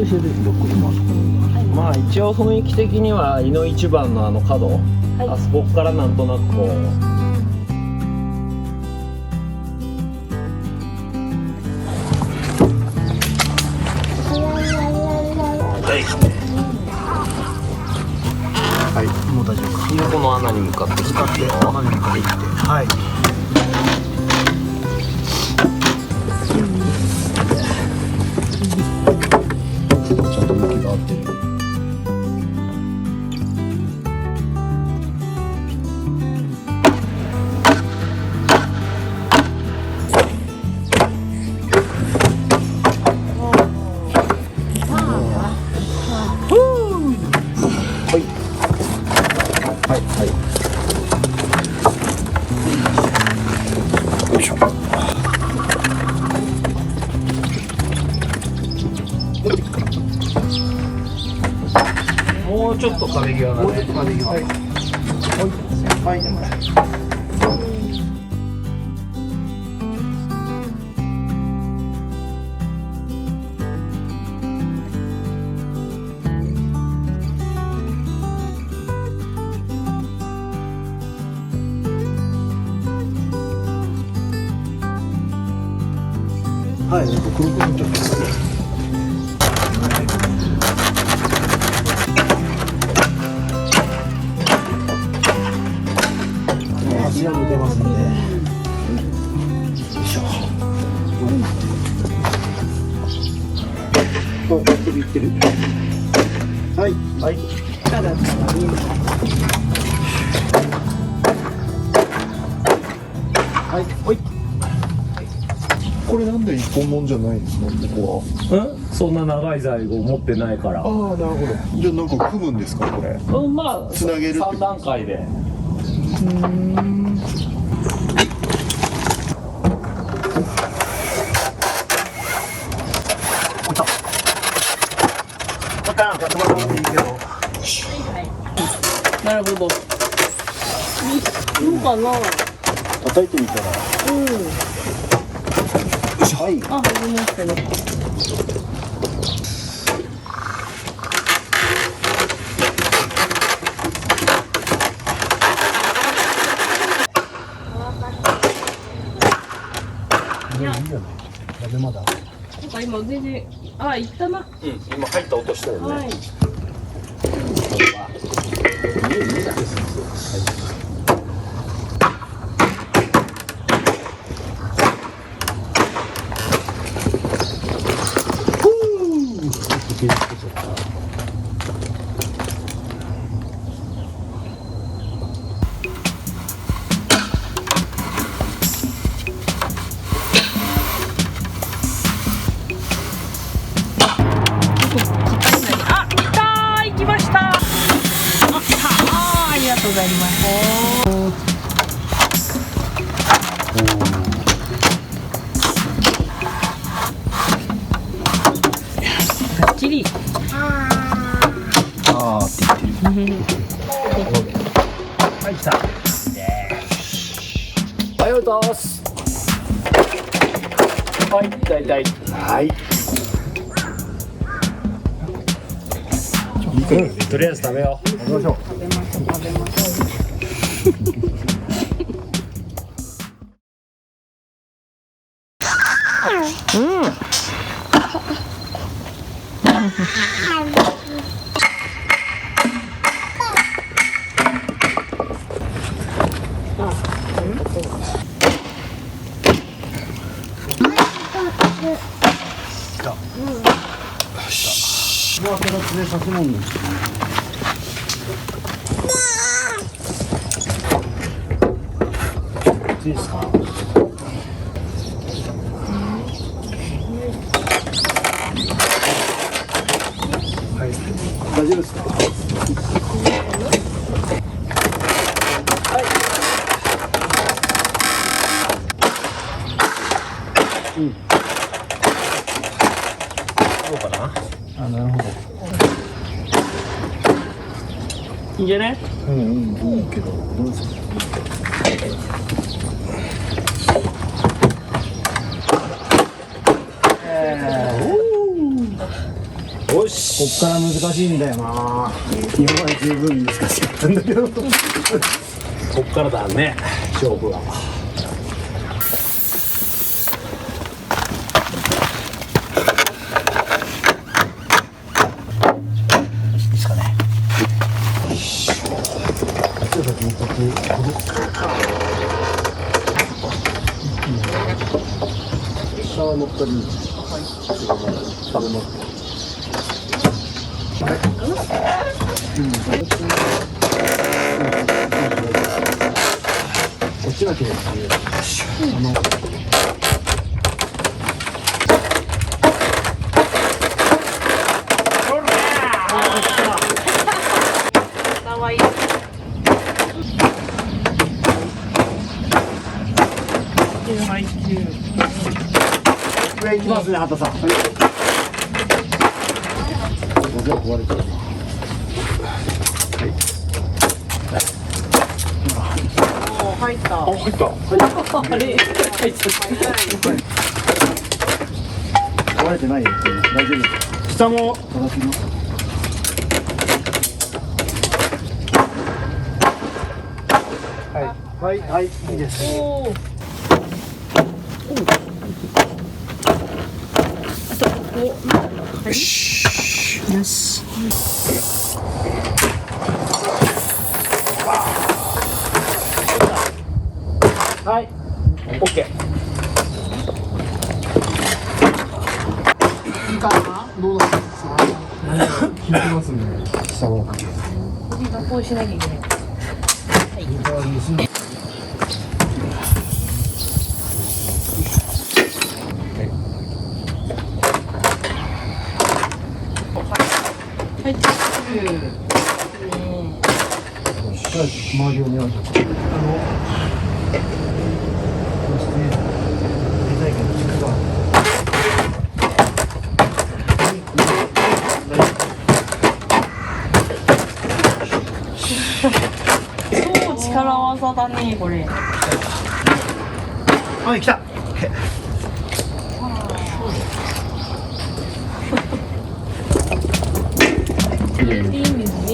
一緒でどこでもあそこに。まあ一応雰囲気的にはいの一番のあの角、はい、あそこからなんとなくこう。はい、もう大丈夫か。この穴に向かってきたってよ。穴に向かっていって、はい。ちゃんと向きが合ってる。はいはい。よいしょ。もうちょっと壁際だね。はい。はい。はい、なんか黒くなっちゃった。柱も出ますんで。よいしょ。お、首いってる。はい。はい。はい。ほい。これなんで一本もんじゃないんですか、ここは。そんな長い材を持ってないから。ああ、なるほど。じゃあなんか組むんですか、これ。まあつなげるって3段階で。なるほど。どうかな。叩いてみたら。はい。あ、始めましたね。いや、いいんじゃない。ダメまだ。なんか今全然、あ、いったな。今入った音したよね。はい。あ、来たー、行きました。ありがとうございます。バッチリ。あーって言ってる。はい、来た。はい、おとす。はい、大体。はい。とりあえず食べよう。食べましょう。食べましょう、食べましょこの形で刺し物にしてね。いいですか。はい。大丈夫ですか。うん。どうかな。あ、なるほど。いいんじゃね。うん、いいけど、どうですか。よし。こっから難しいんだよな。今まで十分難しかったんだけど。こっからだね、勝負は。ですかね。下は乗ったり。こっちが綺麗ですね。かわいい。上行きますね、畑さん。じゃあ壊れてる。入った。あ、入った。あれ、入っちゃった。壊れてないよ。大丈夫。下も叩きます。はい、はい、いいです。おお。あとここ。よし。よし。はい。オッケー。いいかな。どうだ。聞いてますね。下も。首がこうしなきゃいけない。入ってくる。周りを狙うと。そして出たいけど軸が。超力技だね、これ。はい、来た。入れていいんですね。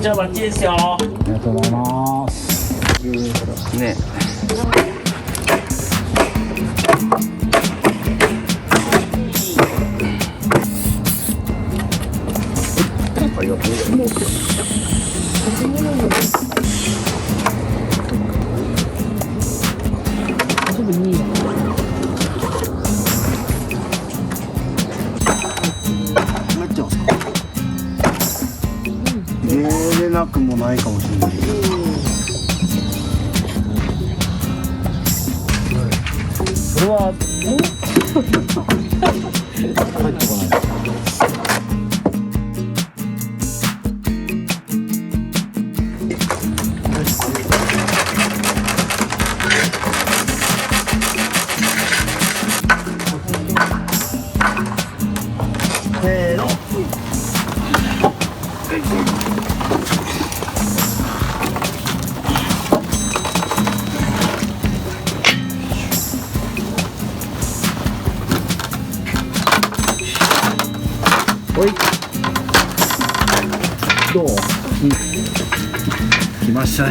じゃあバッチリですよ。ありがとうございます。ね。ありがとうございます。なっちゃうんですか。入れなくもないかもしれない。それは入ってこない。せーの。ほい。どう？来ましたね。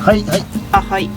はいはい。あ、はい。